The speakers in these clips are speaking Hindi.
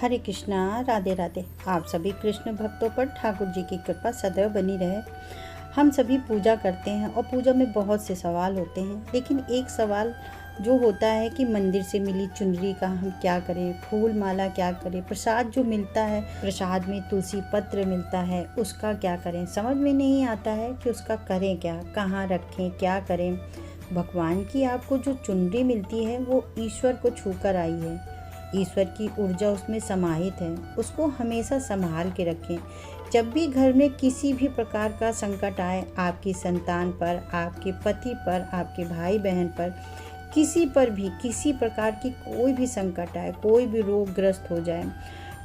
हरे कृष्णा, राधे राधे। आप सभी कृष्ण भक्तों पर ठाकुर जी की कृपा सदैव बनी रहे। हम सभी पूजा करते हैं और पूजा में बहुत से सवाल होते हैं, लेकिन एक सवाल जो होता है कि मंदिर से मिली चुनरी का हम क्या करें, फूल माला क्या करें, प्रसाद जो मिलता है, प्रसाद में तुलसी पत्र मिलता है, उसका क्या करें। समझ में नहीं आता है कि उसका करें क्या, कहाँ रखें, क्या करें। भगवान की आपको जो चुनरी मिलती है वो ईश्वर को छूकर आई है। ईश्वर की ऊर्जा उसमें समाहित है, उसको हमेशा संभाल के रखें। जब भी घर में किसी भी प्रकार का संकट आए, आपकी संतान पर, आपके पति पर, आपके भाई बहन पर, किसी पर भी किसी प्रकार की कोई भी संकट आए, कोई भी रोगग्रस्त हो जाए,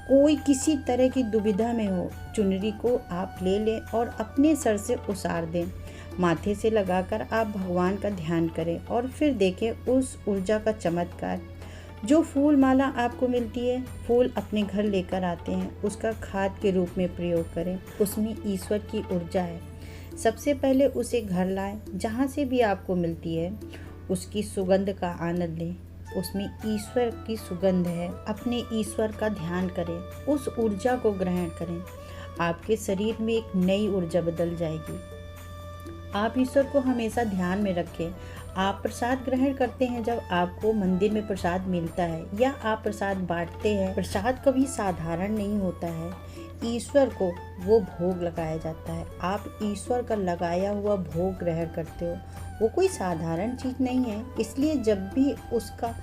कोई किसी तरह की दुविधा में हो, चुनरी को आप ले लें और अपने सर से उतार दें। माथे से लगाकर आप भगवान का ध्यान करें और फिर देखें उस ऊर्जा का चमत्कार। जो फूल माला आपको मिलती है, फूल अपने घर लेकर आते हैं, उसका खाद के रूप में प्रयोग करें। उसमें ईश्वर की ऊर्जा है। सबसे पहले उसे घर लाएं, जहाँ से भी आपको मिलती है, उसकी सुगंध का आनंद लें। उसमें ईश्वर की सुगंध है। अपने ईश्वर का ध्यान करें, उस ऊर्जा को ग्रहण करें। आपके शरीर में एक नई ऊर्जा बदल जाएगी। आप ईश्वर को हमेशा ध्यान में रखें। आप प्रसाद ग्रहण करते हैं, जब आपको मंदिर में प्रसाद मिलता है या आप प्रसाद बांटते हैं, प्रसाद कभी साधारण नहीं होता है। ईश्वर को वो भोग लगाया जाता है। आप ईश्वर का लगाया हुआ भोग ग्रहण करते हो, वो कोई साधारण चीज़ नहीं है। इसलिए जब भी उसका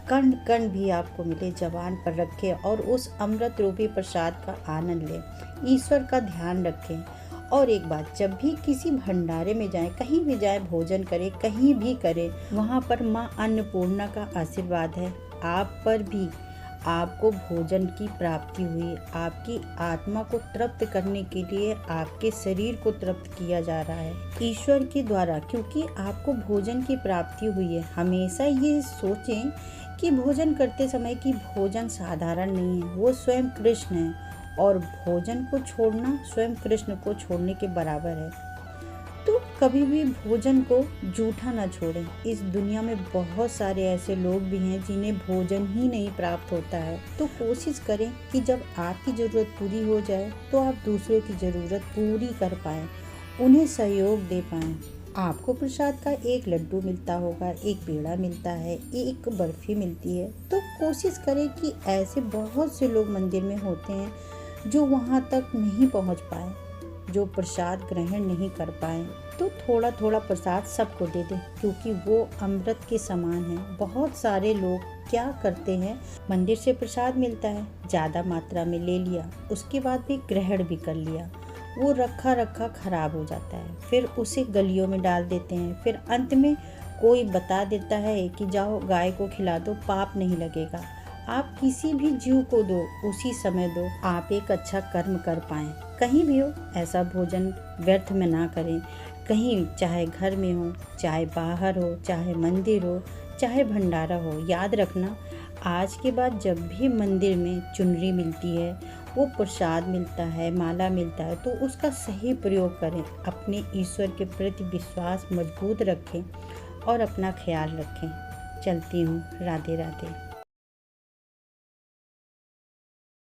कण कण भी आपको मिले, जबान पर रखें और उस अमृत रूपी प्रसाद का आनंद लें। ईश्वर का ध्यान रखें। और एक बात, जब भी किसी भंडारे में जाएं, कहीं भी जाएं, भोजन करें, कहीं भी करें, वहाँ पर माँ अन्नपूर्णा का आशीर्वाद है आप पर भी। आपको भोजन की प्राप्ति हुई, आपकी आत्मा को तृप्त करने के लिए आपके शरीर को तृप्त किया जा रहा है ईश्वर के द्वारा, क्योंकि आपको भोजन की प्राप्ति हुई है। हमेशा ये सोचें कि भोजन करते समय कि भोजन साधारण नहीं है, वो स्वयं कृष्ण है और भोजन को छोड़ना स्वयं कृष्ण को छोड़ने के बराबर है। तो कभी भी भोजन को जूठा ना छोड़ें। इस दुनिया में बहुत सारे ऐसे लोग भी हैं जिन्हें भोजन ही नहीं प्राप्त होता है। तो कोशिश करें कि जब आपकी ज़रूरत पूरी हो जाए तो आप दूसरों की ज़रूरत पूरी कर पाएँ, उन्हें सहयोग दे पाएँ। आपको प्रसाद का एक लड्डू मिलता होगा, एक पेड़ा मिलता है, एक बर्फी मिलती है। तो कोशिश करें कि ऐसे बहुत से लोग मंदिर में होते हैं जो वहाँ तक नहीं पहुँच पाए, जो प्रसाद ग्रहण नहीं कर पाए। तो थोड़ा थोड़ा प्रसाद सबको दे दें, क्योंकि वो अमृत के समान है। बहुत सारे लोग क्या करते हैं, मंदिर से प्रसाद मिलता है, ज़्यादा मात्रा में ले लिया, उसके बाद भी ग्रहण भी कर लिया, वो रखा रखा खराब हो जाता है, फिर उसे गलियों में डाल देते हैं। फिर अंत में कोई बता देता है कि जाओ गाय को खिला दो, पाप नहीं लगेगा। आप किसी भी जीव को दो, उसी समय दो, आप एक अच्छा कर्म कर पाएँ। कहीं भी हो, ऐसा भोजन व्यर्थ में ना करें। कहीं, चाहे घर में हो, चाहे बाहर हो, चाहे मंदिर हो, चाहे भंडारा हो, याद रखना, आज के बाद जब भी मंदिर में चुनरी मिलती है, वो प्रसाद मिलता है, माला मिलता है, तो उसका सही प्रयोग करें। अपने ईश्वर के प्रति विश्वास मजबूत रखें और अपना ख्याल रखें। चलती हूँ। राधे राधे।